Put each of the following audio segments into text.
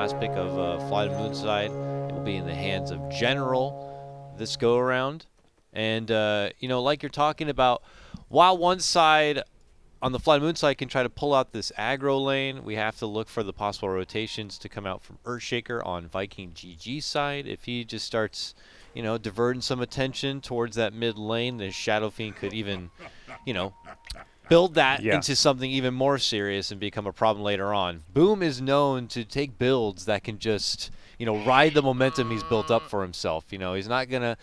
last pick of FlyToMoon side. It will be in the hands of General this go-around. And, you know, like you're talking about, while one side on the FlyToMoon side can try to pull out this aggro lane, we have to look for the possible rotations to come out from Earthshaker on Viking GG side. If he just starts, you know, diverting some attention towards that mid lane, the Shadow Fiend could even, you know, build that into something even more serious and become a problem later on. Boom is known to take builds that can just, you know, ride the momentum he's built up for himself. You know, he's not going to...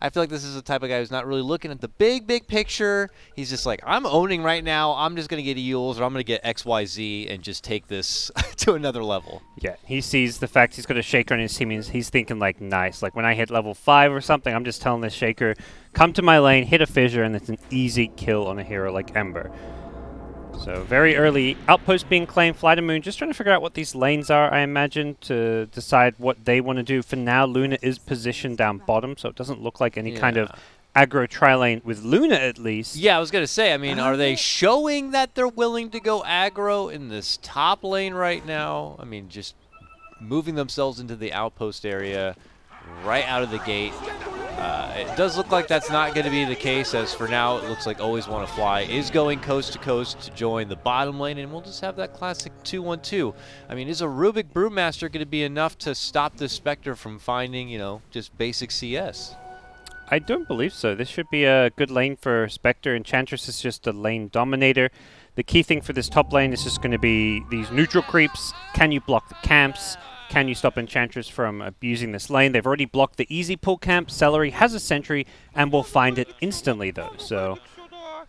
I feel like this is the type of guy who's not really looking at the big picture. He's just like, I'm owning right now. I'm just going to get Eul's or I'm going to get XYZ and just take this to another level. Yeah, he sees the fact he's got a Shaker on his team. He's thinking, like, nice. Like, when I hit level 5 or something, I'm just telling this Shaker, come to my lane, hit a fissure, and it's an easy kill on a hero like Ember. So very early outpost being claimed. FlyToMoon just trying to figure out what these lanes are, I imagine, to decide what they want to do. For now, Luna is positioned down bottom, so it doesn't look like any kind of aggro tri-lane with Luna, at least. Yeah, I was going to say, I mean, are they showing that they're willing to go aggro in this top lane right now? I mean, just moving themselves into the outpost area right out of the gate. It does look like that's not going to be the case, as for now it looks like Always Wanna Fly is going coast to coast to join the bottom lane, and we'll just have that classic 2-1-2. I mean, is a Rubik Brewmaster going to be enough to stop this Spectre from finding, you know, just basic CS? I don't believe so. This should be a good lane for Spectre. Enchantress is just a lane dominator. The key thing for this top lane is just going to be these neutral creeps. Can you block the camps? Can you stop Enchantress from abusing this lane? They've already blocked the easy pull camp. Celery has a sentry and will find it instantly, though. So,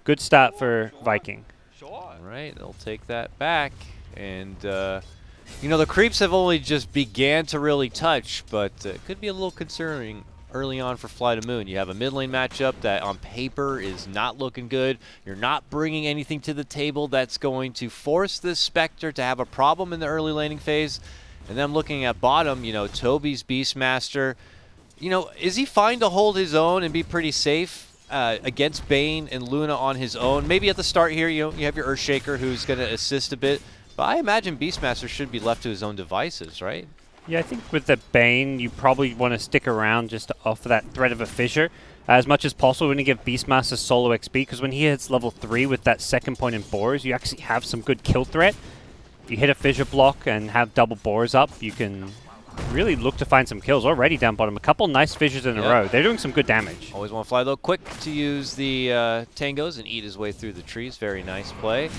good start for Viking. All right, they'll take that back. And, you know, the creeps have only just began to really touch, but it could be a little concerning early on for FlyToMoon. You have a mid lane matchup that on paper is not looking good. You're not bringing anything to the table that's going to force this Spectre to have a problem in the early laning phase. And then looking at bottom, you know, Toby's Beastmaster, you know, is he fine to hold his own and be pretty safe against Bane and Luna on his own? Maybe at the start here, you know, you have your Earthshaker who's going to assist a bit, but I imagine Beastmaster should be left to his own devices, right? Yeah, I think with the Bane, you probably want to stick around just to offer that threat of a fissure. As much as possible, we're going to give Beastmaster solo XP, because when he hits level 3 with that second point in Boars, you actually have some good kill threat. If you hit a fissure block and have double Boars up, you can really look to find some kills already down bottom. A couple nice fissures in a row. They're doing some good damage. Always Want to Fly, though. Quick to use the tangos and eat his way through the trees. Very nice play.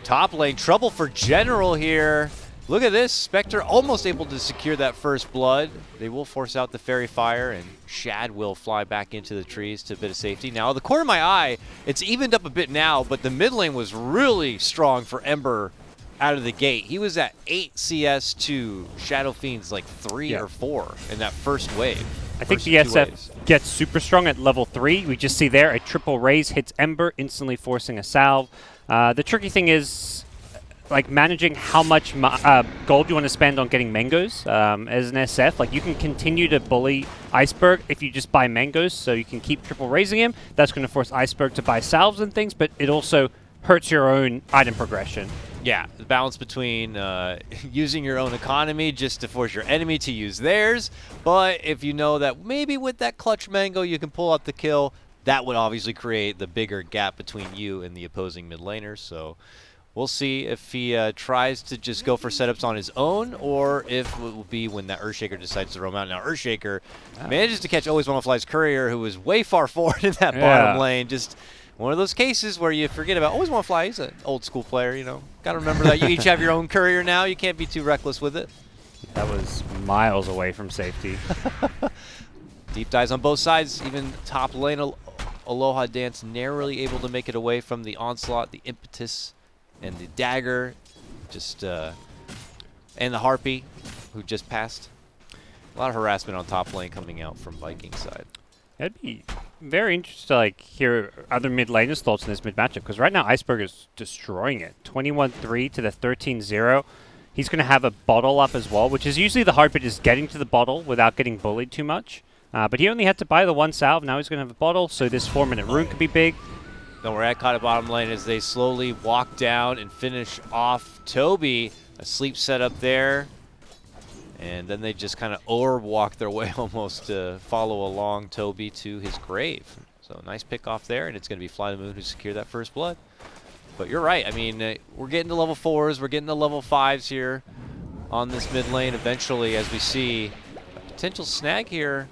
Top lane, trouble for General here. Look at this. Spectre almost able to secure that first blood. They will force out the Fairy Fire, and Shad will fly back into the trees to a bit of safety. Now, the corner of my eye, it's evened up a bit now, but the mid lane was really strong for Ember out of the gate. He was at 8 CS to Shadow Fiend's like 3 or 4 in that first wave. I think the SF gets super strong at level 3. We just see there a triple raise hits Ember, instantly forcing a salve. The tricky thing is like managing how much gold you want to spend on getting mangoes as an SF. Like, you can continue to bully Iceberg if you just buy mangoes, so you can keep triple raising him. That's going to force Iceberg to buy salves and things, but it also hurts your own item progression. Yeah, the balance between using your own economy just to force your enemy to use theirs, but if you know that maybe with that clutch mango you can pull out the kill, that would obviously create the bigger gap between you and the opposing mid laners. So we'll see if he tries to just go for setups on his own, or if it will be when that Earthshaker decides to roam out. Now, Earthshaker manages to catch Always Wanna Fly's Courier, who was way far forward in that bottom lane. Just one of those cases where you forget about Always Wanna Fly. He's an old school player, you know. Got to remember that you each have your own Courier now. You can't be too reckless with it. That was miles away from safety. Deep dives on both sides. Even top lane, Aloha Dance narrowly able to make it away from the onslaught, the impetus, and the dagger, just and the harpy, who just passed. A lot of harassment on top lane coming out from Viking side. It'd be very interesting to like hear other mid laners' thoughts on this mid matchup, because right now Iceberg is destroying it. 21-3 to the 13-0. He's going to have a bottle up as well, which is usually the hard bit, is getting to the bottle without getting bullied too much. But he only had to buy the one salve. Now he's going to have a bottle, so this 4-minute rune could be big. Don't worry, I caught it bottom lane as they slowly walk down and finish off Toby. A sleep setup there. And then they just kind of orb walk their way almost to follow along Toby to his grave. So nice pick off there, and it's going to be FlyToMoon who secure that first blood. But you're right. I mean, we're getting to level 4s. We're getting to level 5s here on this mid lane eventually, as we see a potential snag here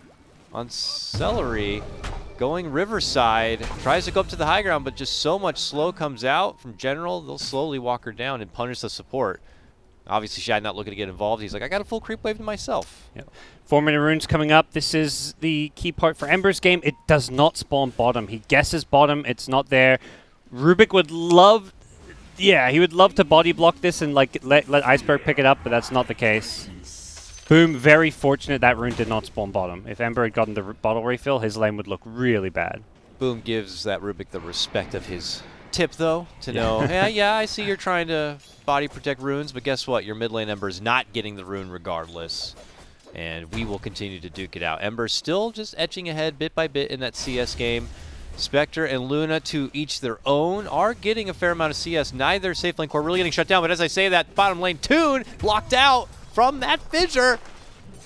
on Celery. Going Riverside, tries to go up to the high ground, but just so much slow comes out from General. They'll slowly walk her down and punish the support. Obviously, Shad not looking to get involved. He's like, I got a full creep wave to myself. Yep. 4-minute runes coming up. This is the key part for Ember's game. It does not spawn bottom. He guesses bottom. It's not there. Rubik would love... Yeah, he would love to body block this and like let Iceberg pick it up, but that's not the case. Boom, very fortunate that rune did not spawn bottom. If Ember had gotten the bottle refill, his lane would look really bad. Boom gives that Rubik the respect of his tip, though, to know, yeah, I see you're trying to body protect runes, but guess what? Your mid lane Ember is not getting the rune regardless. And we will continue to duke it out. Ember still just etching ahead bit by bit in that CS game. Spectre and Luna, to each their own, are getting a fair amount of CS. Neither safe lane core really getting shut down, but as I say that, bottom lane Toon blocked out from that fissure.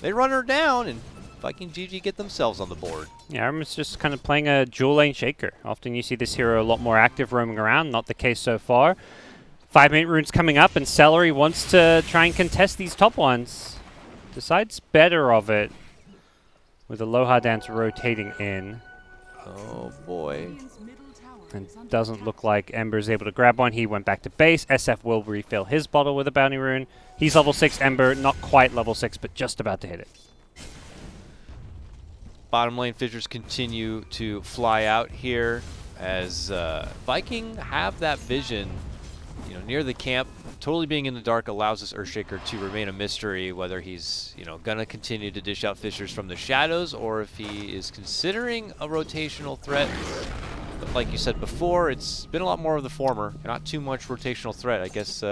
They run her down, and Viking GG get themselves on the board. Yeah, Armin's just kind of playing a dual lane shaker. Often you see this hero a lot more active roaming around, not the case so far. 5-minute runes coming up, and Celery wants to try and contest these top ones. Decides better of it with the Aloha Dance rotating in. Oh boy. And doesn't look like Ember's able to grab one. He went back to base. SF will refill his bottle with a bounty rune. He's level 6. Ember, not quite level 6, but just about to hit it. Bottom lane fissures continue to fly out here as Viking have that vision, you know, near the camp. Totally being in the dark allows this Earthshaker to remain a mystery, whether he's, you know, gonna continue to dish out fissures from the shadows or if he is considering a rotational threat. But like you said before, it's been a lot more of the former, not too much rotational threat. I guess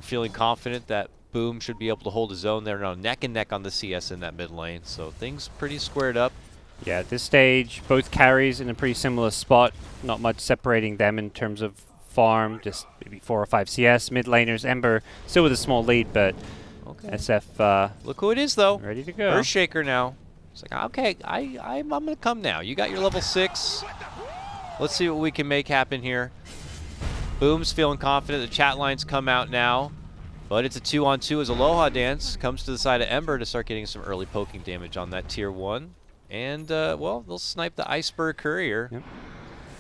feeling confident that Boom should be able to hold his own there now, neck and neck on the CS in that mid lane. So things pretty squared up. Yeah, at this stage, both carries in a pretty similar spot. Not much separating them in terms of farm, just maybe 4 or 5 CS. Mid laners, Ember still with a small lead, but okay. SF look who it is though. Ready to go. Earthshaker now. It's like, okay, I'm gonna come now. You got your level 6. Let's see what we can make happen here. Boom's feeling confident. The chat lines come out now. But it's a 2-on-2 as Aloha Dance comes to the side of Ember to start getting some early poking damage on that tier 1. And, well, they'll snipe the Iceberg Courier. Yep.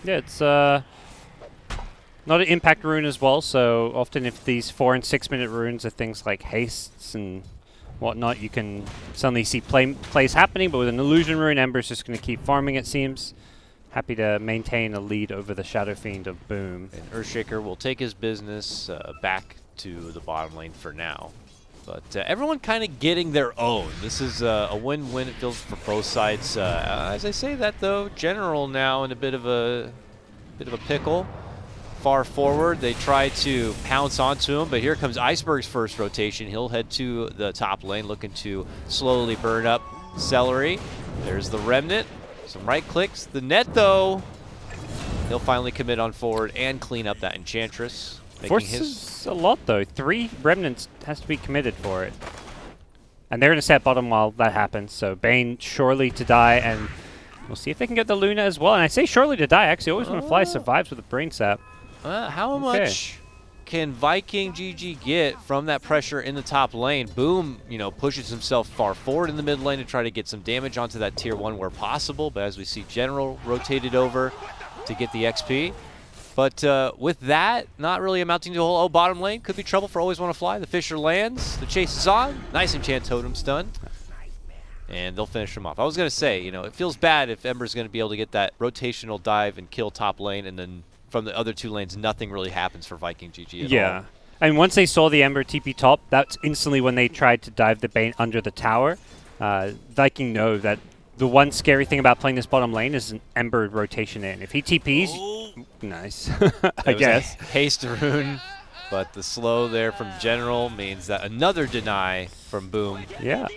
Yeah, it's not an impact rune as well, so often if these 4- and 6-minute runes are things like hastes and whatnot, you can suddenly see plays happening, but with an illusion rune, Ember's just going to keep farming, it seems. Happy to maintain a lead over the Shadow Fiend of Boom. And Earthshaker will take his business back to the bottom lane for now. But everyone kind of getting their own. This is a win-win, it feels, for both sides. As I say that, though, General now in a bit of a pickle. Far forward, they try to pounce onto him, but here comes Iceberg's first rotation. He'll head to the top lane, looking to slowly burn up Celery. There's the Remnant. Some right clicks. The net, though, he'll finally commit on forward and clean up that Enchantress. Forces a lot, though. 3 Remnants has to be committed for it. And they're going to set bottom while that happens. So Bane surely to die, and we'll see if they can get the Luna as well. And I say surely to die, actually. Always when Fly survives with a Brain Sap. How much can Viking GG get from that pressure in the top lane? Boom, you know, pushes himself far forward in the mid lane to try to get some damage onto that tier 1 where possible. But as we see, General rotated over to get the XP. But with that, not really amounting to a whole bottom lane. Could be trouble for Always Want to Fly. The Fisher lands. The chase is on. Nice enchant totem stun. And they'll finish him off. I was going to say, you know, it feels bad if Ember's going to be able to get that rotational dive and kill top lane, and then from the other 2 lanes, nothing really happens for Viking GG at all. And once they saw the Ember TP top, that's instantly when they tried to dive the Bane under the tower. Viking know that the one scary thing about playing this bottom lane is an Ember rotation in. If he TPs, nice, I guess. Haste rune, but the slow there from General means that another deny from Boom. Yeah.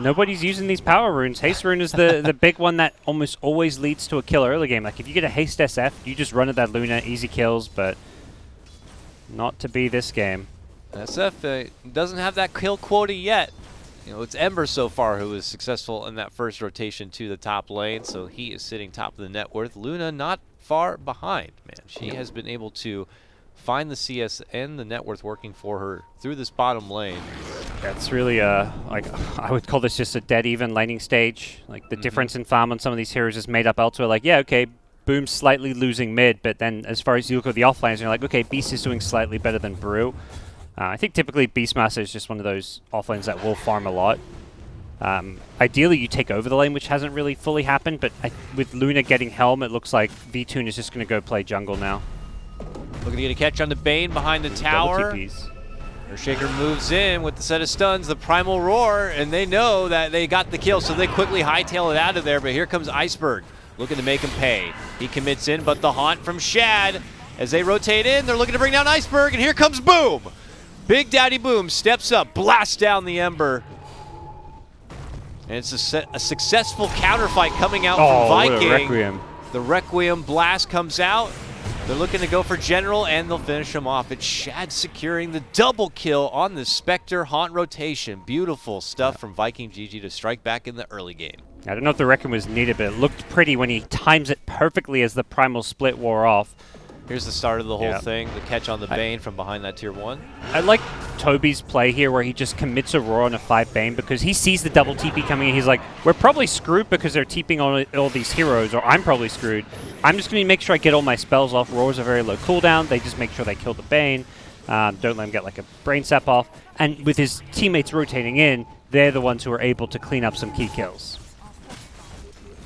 Nobody's using these power runes. Haste rune is the big one that almost always leads to a kill early game. Like if you get a haste SF, you just run at that Luna, easy kills, but not to be this game. SF doesn't have that kill quota yet. You know, it's Ember so far who was successful in that first rotation to the top lane, so he is sitting top of the net worth. Luna not far behind, man. She has been able to find the CS and the net worth working for her through this bottom lane. That's really like I would call this just a dead even laning stage. Like the difference in farm on some of these heroes is made up elsewhere. Like, yeah, okay, Boom's slightly losing mid, but then as far as you look at the offlanes, you're like, okay, Beast is doing slightly better than Brew. I think typically Beastmaster is just one of those offlanes that will farm a lot. Ideally, you take over the lane, which hasn't really fully happened, but with Luna getting Helm, it looks like VToon is just going to go play jungle now. Looking to get a catch on the Bane behind the tower. Earthshaker moves in with the set of stuns, the Primal Roar, and they know that they got the kill, so they quickly hightail it out of there, but here comes Iceberg, looking to make him pay. He commits in, but the haunt from Shad, as they rotate in, they're looking to bring down Iceberg, and here comes Boom! Big Daddy Boom steps up, blasts down the Ember. And it's a successful counterfight coming out from Viking. What a Requiem. The Requiem blast comes out. They're looking to go for General, and they'll finish him off. It's Shad securing the double kill on the Spectre Haunt rotation. Beautiful stuff from Viking GG to strike back in the early game. I don't know if the Requiem was needed, but it looked pretty when he times it perfectly as the Primal Split wore off. Here's the start of the whole thing, the catch on the Bane from behind that tier 1. I like Toby's play here where he just commits a Roar on a 5 Bane because he sees the double TP coming in. He's like, we're probably screwed because they're TPing on all these heroes, or I'm probably screwed. I'm just going to make sure I get all my spells off. Roars are very low cooldown. They just make sure they kill the Bane. Don't let him get like a brain sap off. And with his teammates rotating in, they're the ones who are able to clean up some key kills.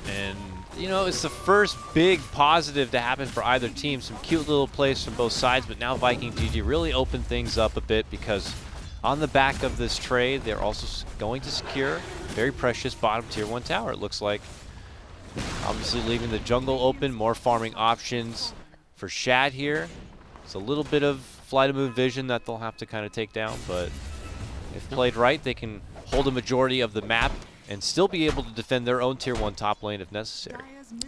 And you know, it's the first big positive to happen for either team. Some cute little plays from both sides, but now Viking GG really opened things up a bit because on the back of this trade, they're also going to secure very precious bottom tier 1 tower, it looks like. Obviously leaving the jungle open, more farming options for Shad here. It's a little bit of FlyToMoon vision that they'll have to kind of take down, but if played right, they can hold a majority of the map and still be able to defend their own tier 1 top lane if necessary.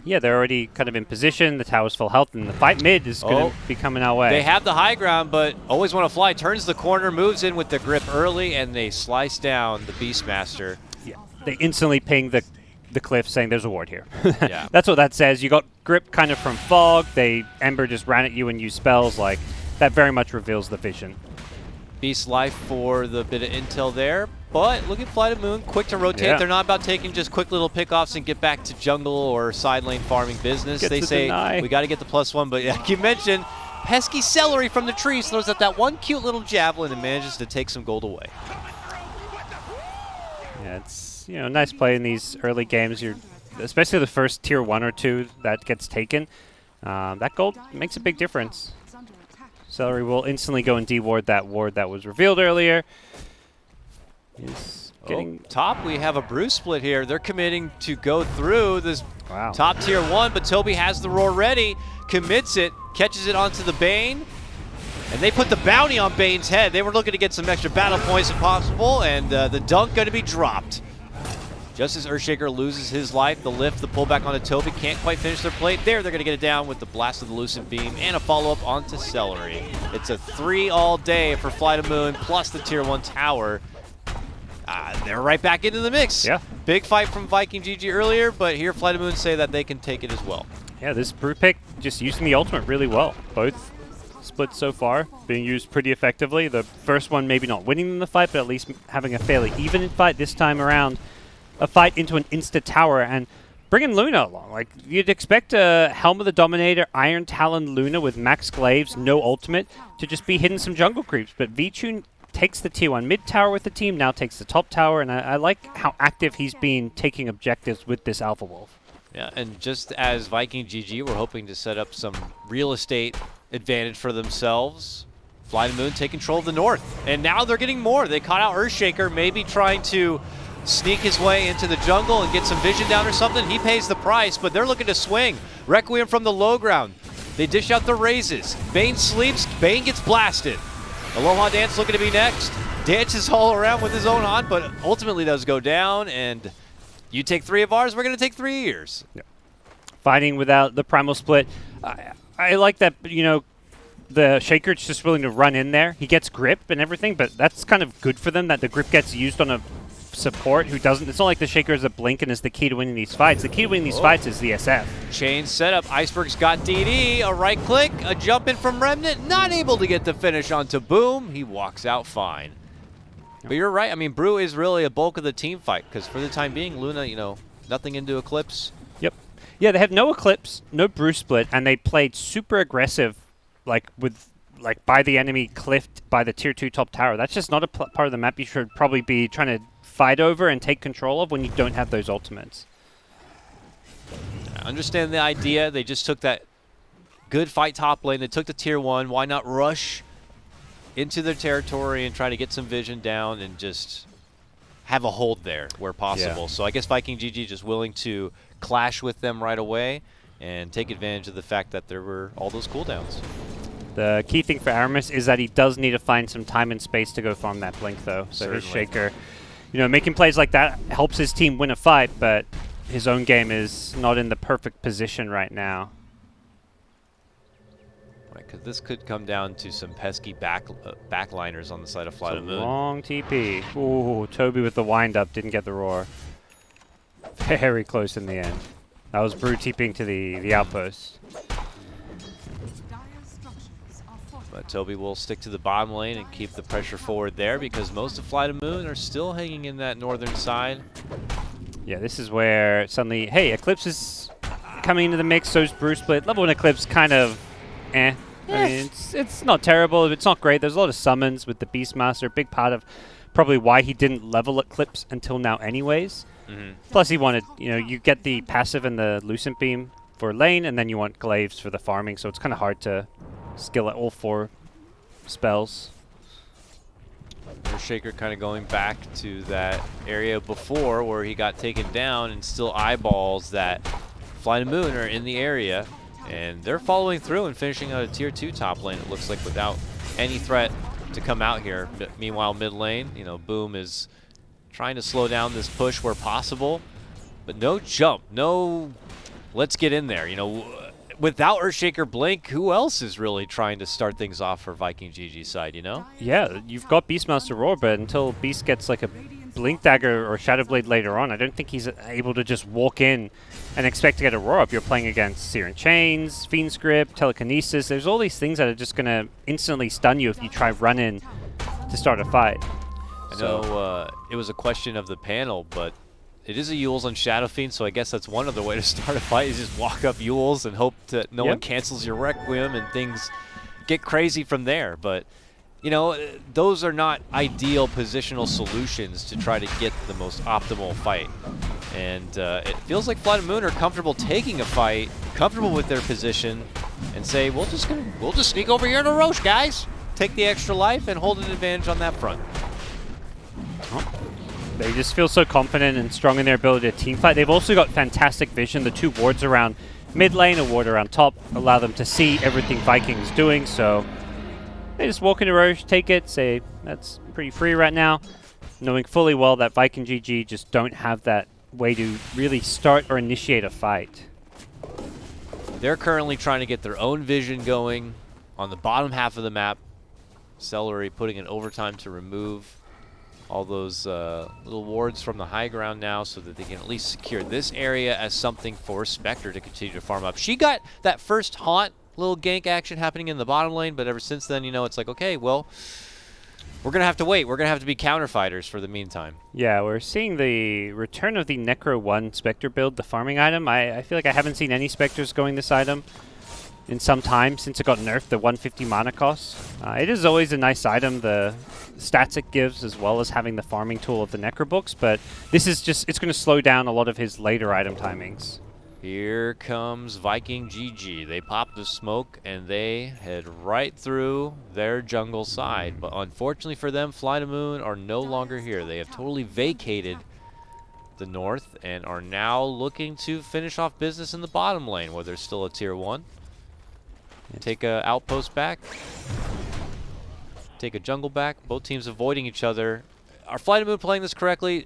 Yeah, they're already kind of in position. The tower's full health, and the fight mid is going to be coming our way. They have the high ground, but always want to fly. Turns the corner, moves in with the grip early, and they slice down the Beastmaster. Yeah, they instantly ping the cliff saying there's a ward here. Yeah. That's what that says. You got grip kind of from fog. Ember just ran at you and used spells. Like, that very much reveals the vision. Beast life for the bit of intel there, but look at FlyToMoon, quick to rotate. Yeah. They're not about taking just quick little pickoffs and get back to jungle or side lane farming business. They say, we got to get the +1, but like you mentioned, pesky Celery from the tree throws out that one cute little javelin and manages to take some gold away. Yeah, it's nice play in these early games. Especially the first tier 1 or 2 that gets taken. That gold makes a big difference. Celery will instantly go and de-ward that ward that was revealed earlier. Top, we have a Brew split here. They're committing to go through this top tier 1, but Toby has the Roar ready, commits it, catches it onto the Bane, and they put the bounty on Bane's head. They were looking to get some extra battle points if possible, and the dunk going to be dropped. Just as Earthshaker loses his life, the lift, the pullback onto Toby can't quite finish their plate. They're going to get it down with the blast of the Lucent Beam and a follow-up onto Celery. It's a 3 all day for FlyToMoon plus the tier 1 tower. They're right back into the mix. Yeah. Big fight from Viking GG earlier, but here FlyToMoon say that they can take it as well. Yeah, this Brew pick just using the ultimate really well. Both splits so far being used pretty effectively. The first one maybe not winning in the fight, but at least having a fairly even fight this time around. A fight into an insta-tower and bringing Luna along. Like, you'd expect a Helm of the Dominator, Iron Talon Luna with max glaives, no ultimate, to just be hitting some jungle creeps. But VToon takes the tier 1 mid tower with the team, now takes the top tower, and I like how active he's been taking objectives with this Alpha Wolf. Yeah, and just as Viking GG were hoping to set up some real estate advantage for themselves, FlyToMoon take control of the north. And now they're getting more. They caught out Earthshaker, maybe trying to sneak his way into the jungle and get some vision down or something. He pays the price, but they're looking to swing. Requiem from the low ground. They dish out the raises. Bane sleeps, Bane gets blasted. Aloha Dance looking to be next. Dances all around with his own haunt, but ultimately does go down, and you take 3 of ours, we're going to take 3 of yours. Yeah. Fighting without the Primal Split. I like that, the Shaker's just willing to run in there. He gets grip and everything, but that's kind of good for them that the grip gets used on a support who doesn't. It's not like the Shaker is a blink and is the key to winning these fights. The key to winning these fights is the SF. Chain setup. Iceberg's got DD. A right click. A jump in from Remnant. Not able to get the finish onto Boom. He walks out fine. But you're right. I mean, Brew is really a bulk of the team fight because for the time being, Luna, you know, nothing into Eclipse. Yep. Yeah, they have no Eclipse, no Brew split, and they played super aggressive, like by the enemy cliffed by the tier 2 top tower. That's just not a part of the map you should probably be trying to fight over and take control of when you don't have those ultimates. I understand the idea. They just took that good fight top lane. They took the tier 1. Why not rush into their territory and try to get some vision down and just have a hold there where possible. Yeah. So I guess Viking GG just willing to clash with them right away and take advantage of the fact that there were all those cooldowns. The key thing for Aramis is that he does need to find some time and space to go farm that blink, though. So Certainly. his Shaker, you know, making plays like that helps his team win a fight, but his own game is not in the perfect position right now. Right, because this could come down to some pesky backliners on the side of FlyToMoon. Long TP. Ooh, Toby with the wind-up didn't get the roar. Very close in the end. That was Brew TPing to the outpost. But Toby will stick to the bottom lane and keep the pressure forward there because most of FlyToMoon are still hanging in that northern side. Yeah, this is where suddenly, hey, Eclipse is coming into the mix, so's Brew split. Level 1 Eclipse kind of I mean, it's not terrible, it's not great. There's a lot of summons with the Beastmaster, big part of probably why he didn't level Eclipse until now anyways. Plus he wanted, you know, you get the passive and the Lucent Beam for lane, and then you want Glaives for the farming, so it's kind of hard to skill at all 4 spells. Shaker kind of going back to that area before where he got taken down and still eyeballs that FlyToMoon are in the area. And they're following through and finishing out a tier 2 top lane, it looks like, without any threat to come out here. Meanwhile, mid lane, you know, Boom is trying to slow down this push where possible. But no jump, no let's get in there. You know, without Earthshaker Blink, who else is really trying to start things off for Viking GG side, you know? Yeah, you've got Beastmaster Roar, but until Beast gets like a Blink Dagger or Shadow Blade later on, I don't think he's able to just walk in and expect to get a roar up. You're playing against Searing Chains, Fiend Script, Telekinesis. There's all these things that are just going to instantly stun you if you try run in to start a fight. I know it was a question of the panel, but it is a Yules on Shadow Fiend, so I guess that's one other way to start a fight is just walk up Yules and hope that no one cancels your Requiem and things get crazy from there. But, you know, those are not ideal positional solutions to try to get the most optimal fight. And it feels like FlyToMoon are comfortable taking a fight, comfortable with their position, and say, we'll just sneak over here in a Roche, guys. Take the extra life and hold an advantage on that front. They just feel so confident and strong in their ability to team fight. They've also got fantastic vision. The 2 wards around mid lane, a ward around top, allow them to see everything Viking is doing. So they just walk into Roche, take it, say, that's pretty free right now, knowing fully well that Viking GG just don't have that way to really start or initiate a fight. They're currently trying to get their own vision going on the bottom half of the map. Celery putting in overtime to remove all those little wards from the high ground now so that they can at least secure this area as something for Spectre to continue to farm up. She got that first haunt little gank action happening in the bottom lane, but ever since then, you know, it's like, okay, well, we're going to have to wait. We're going to have to be counter fighters for the meantime. Yeah, we're seeing the return of the Necro 1 Spectre build, the farming item. I feel like I haven't seen any Spectres going this item in some time since it got nerfed, the 150 mana cost. It is always a nice item, the stats it gives, as well as having the farming tool of the Necro books, but this is just, it's going to slow down a lot of his later item timings. Here comes Viking GG. They pop the smoke and they head right through their jungle side. But unfortunately for them, FlyToMoon are no longer here. They have totally vacated the north and are now looking to finish off business in the bottom lane where there's still a tier 1. Take a outpost back. Take a jungle back. Both teams avoiding each other. Are FlyToMoon playing this correctly?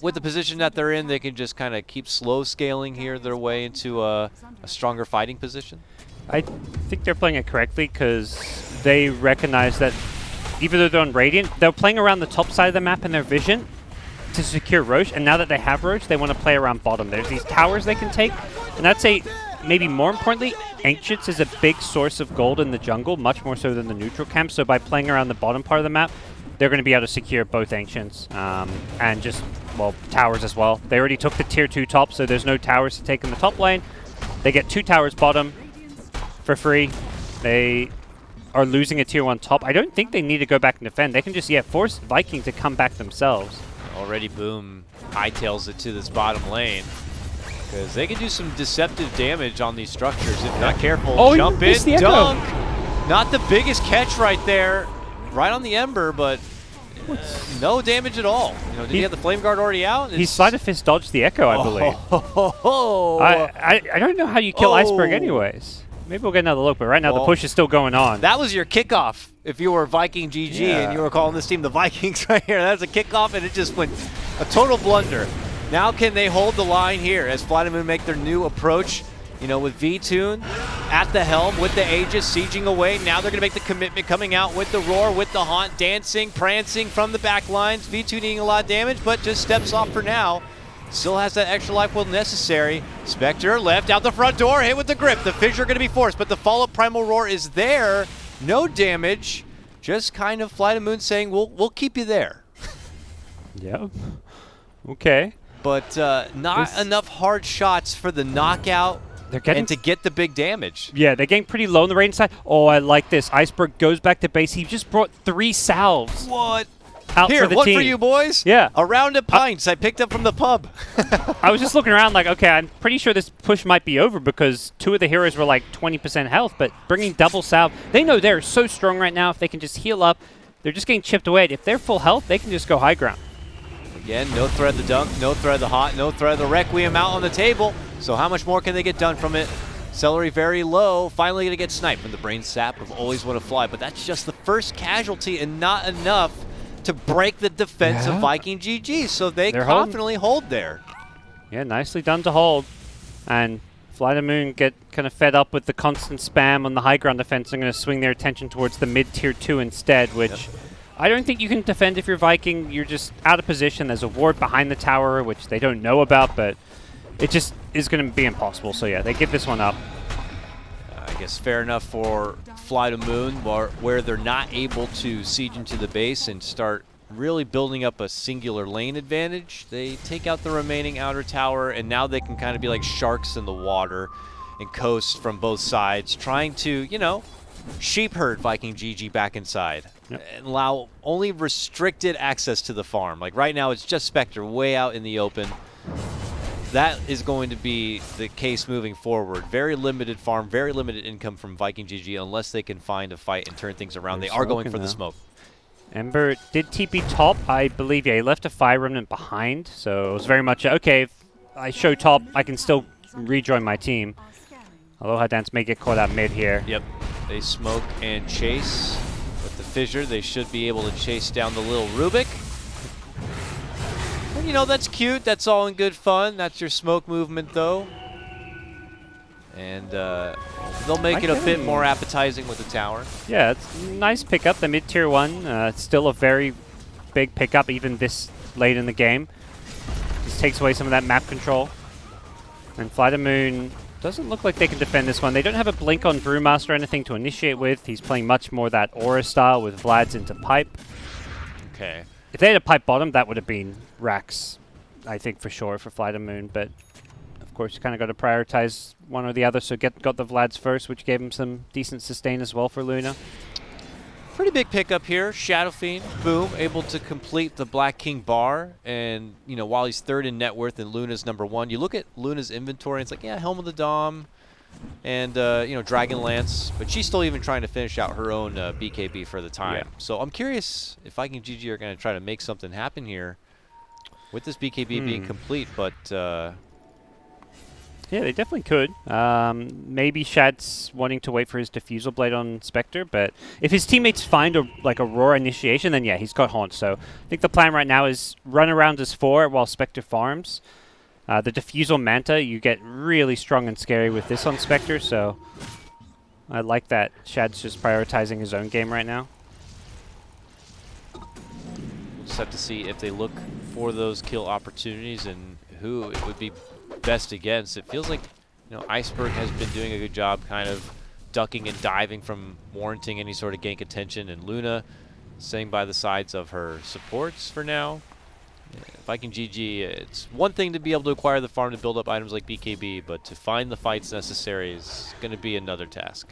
With the position that they're in, they can just kind of keep slow scaling here their way into a stronger fighting position? I think they're playing it correctly because they recognize that even though they're on Radiant, they're playing around the top side of the map in their vision. to secure Roche, and now that they have Roche, they want to play around bottom. There's these towers they can take, and I'd say maybe more importantly, Ancients is a big source of gold in the jungle, much more so than the neutral camp. So by playing around the bottom part of the map, they're going to be able to secure both Ancients and just, well, towers as well. They already took the tier 2 top, so there's no towers to take in the top lane. They get 2 towers bottom for free. They are losing a tier 1 top. I don't think they need to go back and defend. They can just, force Viking to come back themselves. Already Boom hightails it to this bottom lane. Because they can do some deceptive damage on these structures if not careful. Oh, jump in, the dunk. Not the biggest catch right there. Right on the Ember, but no damage at all. You know, did he have the Flame Guard already out? He Sleight of Fist dodged the Echo, I believe. I don't know how you kill Iceberg anyways. Maybe we'll get another look, but right now the push is still going on. That was your kickoff if you were Viking GG and you were calling this team the Vikings right here. That was a kickoff and it just went a total blunder. Now can they hold the line here as FlyToMoon make their new approach, you know, with VTune at the helm with the Aegis sieging away. Now they're going to make the commitment coming out with the Roar, with the Haunt, dancing, prancing from the back lines. VTune needing a lot of damage, but just steps off for now. Still has that extra life when necessary. Spectre left out the front door, hit with the grip. The fissure going to be forced, but the follow-up Primal Roar is there. No damage. Just kind of FlyToMoon saying, we'll keep you there. Yeah. Okay. But not enough hard shots for the knockout and to get the big damage. Yeah, they're getting pretty low on the range side. Oh, I like this. Iceberg goes back to base. He just brought 3 salves. What? Out Here, for the one team. for you boys. Yeah. A round of pints I picked up from the pub. I was just looking around like, okay, I'm pretty sure this push might be over because 2 of the heroes were like 20% health, but bringing double salve, they know they're so strong right now. If they can just heal up, they're just getting chipped away. If they're full health, they can just go high ground. Again, no threat of the dunk, no threat of the hot, no threat of the Requiem out on the table. So how much more can they get done from it? Celery very low, finally gonna get sniped from the Brain Sap of Always Want to Fly, but that's just the first casualty and not enough to break the defense of Viking GG, so they're confidently hold there. Yeah, nicely done to hold. And FlyToMoon get kind of fed up with the constant spam on the high ground defense and going to swing their attention towards the mid tier 2 instead, which I don't think you can defend if you're Viking. You're just out of position. There's a ward behind the tower, which they don't know about, but it just is going to be impossible. So yeah, they give this one up. I guess fair enough for FlyToMoon, where they're not able to siege into the base and start really building up a singular lane advantage. They take out the remaining outer tower, and now they can kind of be like sharks in the water and coast from both sides, trying to, you know, sheep herd Viking GG back inside and allow only restricted access to the farm. Like right now, it's just Spectre way out in the open. That is going to be the case moving forward. Very limited farm, very limited income from Viking GG unless they can find a fight and turn things around. They are going for the smoke. Ember did TP top, I believe. Yeah, he left a Fire Remnant behind, so it was very much, okay, if I show top, I can still rejoin my team. Aloha Dance may get caught out mid here. Yep, they smoke and chase. With the fissure, they should be able to chase down the little Rubik. And, you know, that's cute. That's all in good fun. That's your smoke movement, though. And they'll make it a bit more appetizing with the tower. Yeah, it's a nice pickup. The mid-tier 1, it's still a very big pickup even this late in the game. This takes away some of that map control. And FlyToMoon doesn't look like they can defend this one. They don't have a blink on Brewmaster or anything to initiate with. He's playing much more that Aura style with Vlad's into pipe. Okay. If they had a pipe bottom, that would have been Rax, I think, for sure, for FlyToMoon. But, of course, you kind of got to prioritize one or the other. So got the Vlads first, which gave him some decent sustain as well for Luna. Pretty big pickup here. Shadow Fiend, boom, able to complete the Black King bar. And, you know, while he's third in net worth and Luna's #1, you look at Luna's inventory and it's like, yeah, Helm of the Dom and, you know, Dragon Lance. But she's still even trying to finish out her own BKB for the time. Yeah. So I'm curious if Viking GG are going to try to make something happen here with this BKB being complete. But yeah, they definitely could. Maybe Shad's wanting to wait for his Diffusal Blade on Spectre, but if his teammates find a Roar initiation, then yeah, he's got Haunt. So I think the plan right now is run around as 4 while Spectre farms. The Diffusal Manta, you get really strong and scary with this on Spectre, so I like that Shad's just prioritizing his own game right now. just have to see if they look for those kill opportunities and who it would be best against. It feels like, you know, Iceberg has been doing a good job kind of ducking and diving from warranting any sort of gank attention, and Luna staying by the sides of her supports for now. Viking GG, it's one thing to be able to acquire the farm to build up items like BKB, but to find the fights necessary is going to be another task.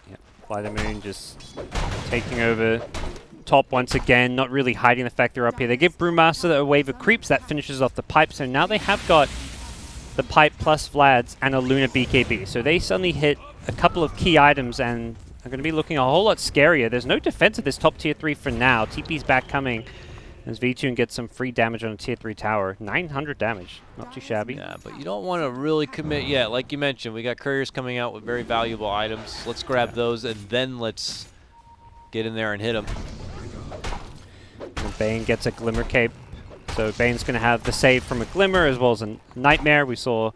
Yeah, FlyToMoon just taking over top once again, not really hiding the fact they're up here. They give Brewmaster a wave of creeps that finishes off the pipe, so now they have got the pipe plus Vlads and a Luna BKB. So they suddenly hit a couple of key items and are going to be looking a whole lot scarier. There's no defense at this top tier 3 for now. TP's back coming as V2 gets some free damage on a tier 3 tower. 900 damage, not too shabby. Yeah, but you don't want to really commit yet. Like you mentioned, we got couriers coming out with very valuable items. Let's grab those and then let's get in there and hit them. And Bane gets a Glimmer Cape. So Bane's going to have the save from a Glimmer as well as a Nightmare. We saw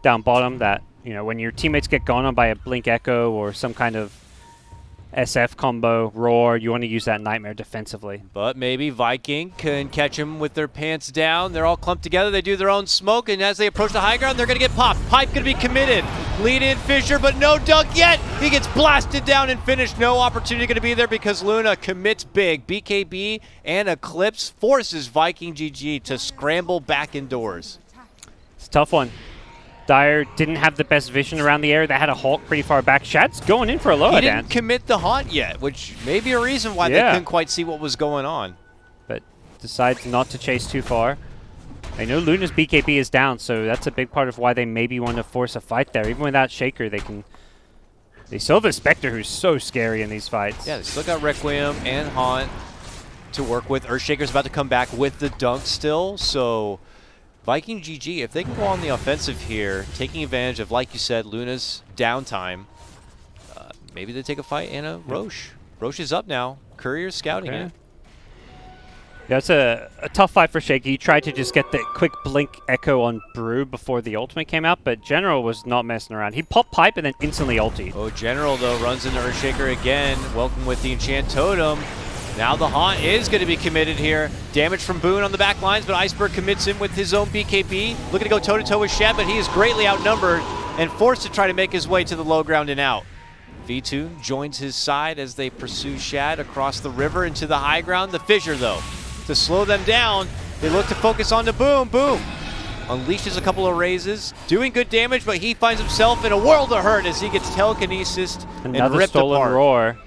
down bottom that, you know, when your teammates get gone on by a Blink Echo or some kind of SF combo, Roar, you want to use that Nightmare defensively. But maybe Viking can catch him with their pants down. They're all clumped together. They do their own smoke, and as they approach the high ground, they're going to get popped. Pipe going to be committed. Lead in Fissure, but no dunk yet. He gets blasted down and finished. No opportunity going to be there because Luna commits big. BKB and Eclipse forces Viking GG to scramble back indoors. It's a tough one. Dire didn't have the best vision around the area. They had a Hawk pretty far back. Shad's going in for a lower He dance. didn't commit the haunt yet, which may be a reason why they couldn't quite see what was going on. But decides not to chase too far. I know Luna's BKB is down, so that's a big part of why they maybe want to force a fight there. Even without Shaker, they still have a Spectre who's so scary in these fights. Yeah, they still got Requiem and Haunt to work with. Earthshaker's about to come back with the dunk still, so Viking GG, if they can go on the offensive here, taking advantage of, like you said, Luna's downtime, maybe they take a fight and a Roche. Roche is up now. Courier's scouting it. Yeah, it's a tough fight for Shaky. He tried to just get the quick Blink Echo on Brew before the ultimate came out, but General was not messing around. He popped Pipe and then instantly ultied. Oh, General, though, runs into Earthshaker again. Welcome with the Enchant Totem. Now the Haunt is going to be committed here. Damage from Boone on the back lines, but Iceberg commits in with his own BKB. Looking to go toe-to-toe with Shad, but he is greatly outnumbered and forced to try to make his way to the low ground and out. V2 joins his side as they pursue Shad across the river into the high ground. The Fissure, though, to slow them down, they look to focus on the Boom. Boom unleashes a couple of raises, doing good damage, but he finds himself in a world of hurt as he gets telekinesis and ripped stolen apart. Roar.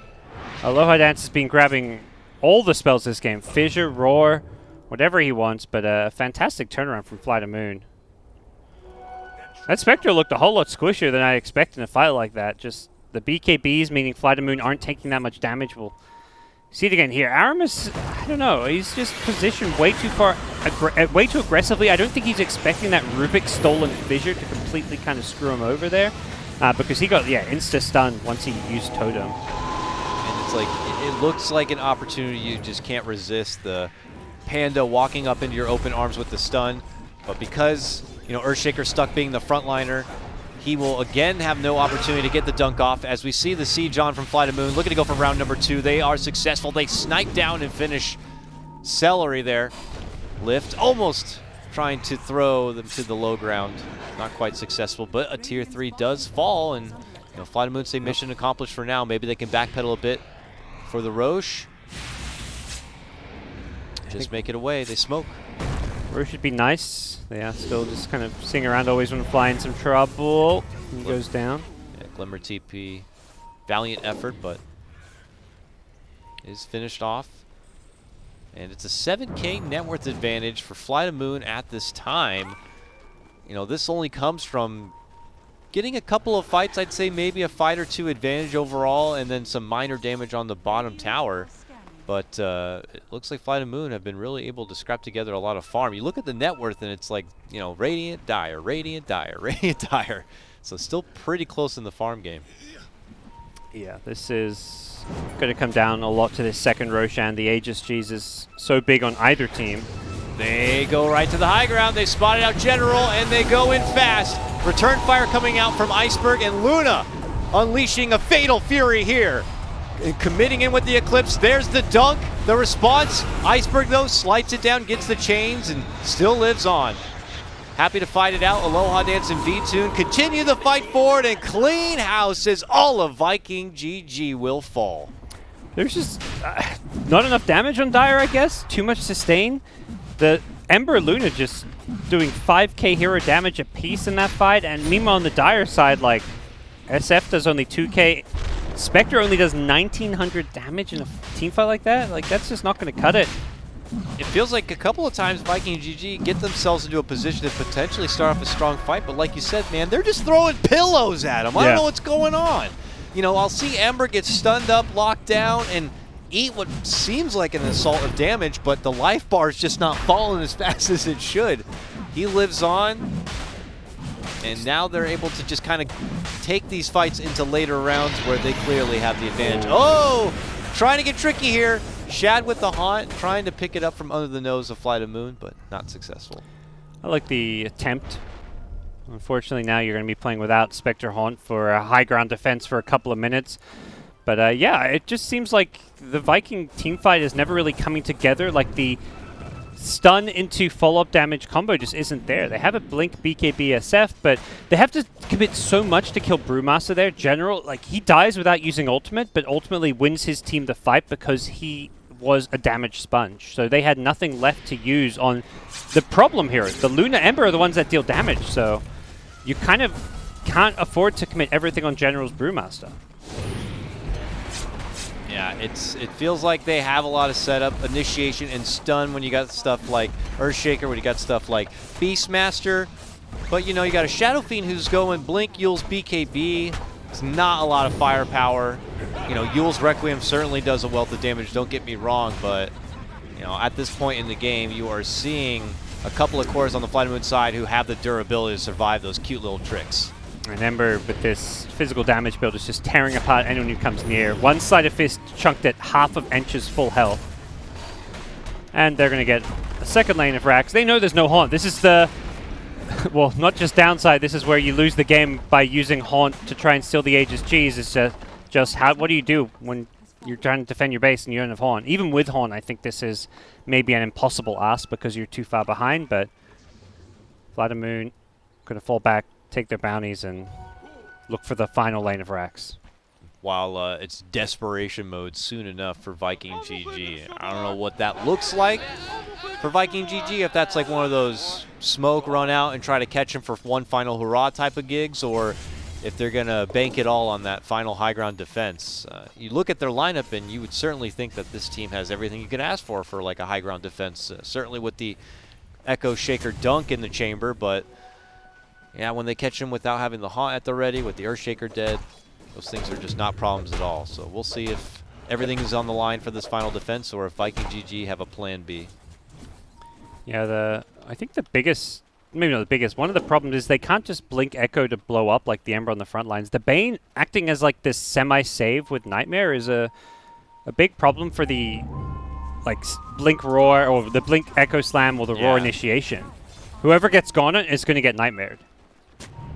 Aloha Dance has been grabbing all the spells this game. Fissure, Roar, whatever he wants, but a fantastic turnaround from FlyToMoon. That Spectre looked a whole lot squishier than I expected in a fight like that. Just the BKBs, meaning FlyToMoon, aren't taking that much damage. We'll see it again here. Aramis, I don't know, he's just positioned way too far, way too aggressively. I don't think he's expecting that Rubik stolen Fissure to completely kind of screw him over there, because he got, insta-stun once he used Totem. And it's like, it looks like an opportunity you just can't resist. The Panda walking up into your open arms with the stun, but because, Earthshaker's stuck being the frontliner, he will again have no opportunity to get the dunk off as we see the Siege on from FlyToMoon looking to go for round number 2. They are successful. They snipe down and finish Celery there. Lift almost trying to throw them to the low ground. Not quite successful, but a tier 3 does fall, and FlyToMoon say mission accomplished for now. Maybe they can backpedal a bit for the Roche. Just make it away. They smoke. Roche should be nice. Yeah, still just kind of sing around, always want to fly in some trouble. He goes down. Yeah, Glimmer TP. Valiant effort, but is finished off. And it's a 7K net worth advantage for FlyToMoon at this time. This only comes from getting a couple of fights, I'd say maybe a fight or two advantage overall, and then some minor damage on the bottom tower. But it looks like FlyToMoon have been really able to scrap together a lot of farm. You look at the net worth and it's like, Radiant, Dire, Radiant, Dire, Radiant, Dire. So still pretty close in the farm game. Yeah, this is going to come down a lot to this second Roshan. The Aegis G's is so big on either team. They go right to the high ground. They spotted out General and they go in fast. Return fire coming out from Iceberg and Luna unleashing a fatal fury here. and committing in with the Eclipse. There's the dunk, the response. Iceberg, though, slides it down, gets the chains, and still lives on. Happy to fight it out. Aloha Dance and V-Tune continue the fight forward, and clean house as all of Viking GG will fall. There's just not enough damage on Dire, I guess. Too much sustain. The Ember Luna just doing 5k hero damage a piece in that fight, and meanwhile on the Dire side, like, SF does only 2k. Spectre only does 1900 damage in a team fight like that. Like, that's just not going to cut it. It feels like a couple of times Viking GG get themselves into a position to potentially start off a strong fight, but like you said, man, they're just throwing pillows at them. I don't know what's going on. You know, I'll see Ember get stunned up, locked down, and eat what seems like an assault of damage, but the life bar is just not falling as fast as it should. He lives on, and now they're able to just kind of take these fights into later rounds where they clearly have the advantage. Oh, trying to get tricky here. Shad with the haunt, trying to pick it up from under the nose of FlyToMoon, but not successful. I like the attempt. Unfortunately, now you're going to be playing without Spectre Haunt for a high ground defense for a couple of minutes. But yeah, it just seems like the Viking team fight is never really coming together. Like, the stun into follow-up damage combo just isn't there. They have a Blink BKB SF, but they have to commit so much to kill Brewmaster there. General, like, he dies without using ultimate, but ultimately wins his team the fight because he was a damage sponge. So they had nothing left to use on the problem here. The Luna Ember are the ones that deal damage, so you kind of can't afford to commit everything on General's Brewmaster. Yeah, it feels like they have a lot of setup, initiation, and stun when you got stuff like Earthshaker, when you got stuff like Beastmaster. But, you know, you got a Shadow Fiend who's going Blink, Yule's BKB. It's not a lot of firepower. You know, Yule's Requiem certainly does a wealth of damage, don't get me wrong, but, you know, at this point in the game, you are seeing a couple of cores on the FlyToMoon side who have the durability to survive those cute little tricks. And Ember, with this physical damage build, is just tearing apart anyone who comes near. One-sided fist chunked at half of Ench's full health. And they're going to get a second lane of racks. They know there's no Haunt. This is the, well, not just downside. This is where you lose the game by using Haunt to try and steal the Aegis G's. It's just how, what do you do when you're trying to defend your base and you don't have Haunt? Even with Haunt, I think this is maybe an impossible ask because you're too far behind, but FlyToMoon going to fall back, take their bounties, and look for the final lane of racks. While it's desperation mode soon enough for Viking GG. I don't know what that looks like for Viking GG, if that's like one of those smoke, run out, and try to catch him for one final hurrah type of gigs, or if they're going to bank it all on that final high ground defense. You look at their lineup, and you would certainly think that this team has everything you could ask for like a high ground defense, certainly with the Echo Shaker dunk in the chamber, but yeah, when they catch him without having the Haunt at the ready, with the Earthshaker dead, those things are just not problems at all. So we'll see if everything is on the line for this final defense, or if Viking GG have a plan B. Yeah, I think the biggest, maybe not the biggest, one of the problems is they can't just Blink Echo to blow up like the Ember on the front lines. The Bane acting as like this semi-save with Nightmare is a big problem for the like Blink Roar, or the Blink Echo Slam, or the Roar Initiation. Whoever gets gone is going to get Nightmared.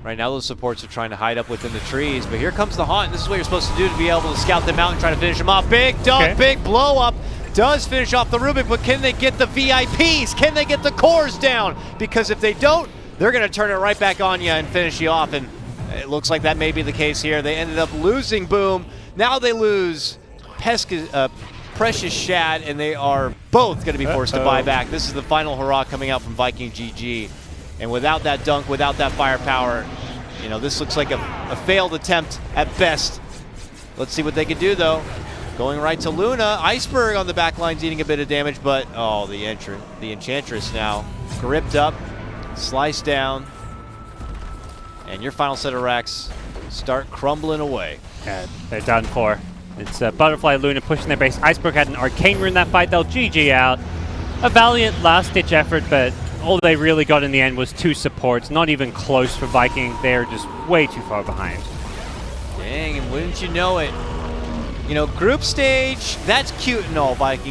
Right now, those supports are trying to hide up within the trees, but here comes the Haunt, and this is what you're supposed to do to be able to scout them out and try to finish them off. Big dunk, big blow up, does finish off the Rubik, but can they get the VIPs? Can they get the cores down? Because if they don't, they're going to turn it right back on you and finish you off, and it looks like that may be the case here. They ended up losing Boom. Now they lose Precious Shad, and they are both going to be forced to buy back. This is the final hurrah coming out from Viking GG. And without that dunk, without that firepower, you know, this looks like a failed attempt at best. Let's see what they can do, though. Going right to Luna. Iceberg on the back line's eating a bit of damage, but, oh, the Enchantress now gripped up, sliced down, and your final set of racks start crumbling away. Yeah, they're done for. It's Butterfly Luna pushing their base. Iceberg had an Arcane Rune that fight. They'll GG out. A valiant last-ditch effort, but all they really got in the end was 2 supports. Not even close for Viking. They're just way too far behind. Dang, and wouldn't you know it, you know, group stage, that's cute and all, Viking,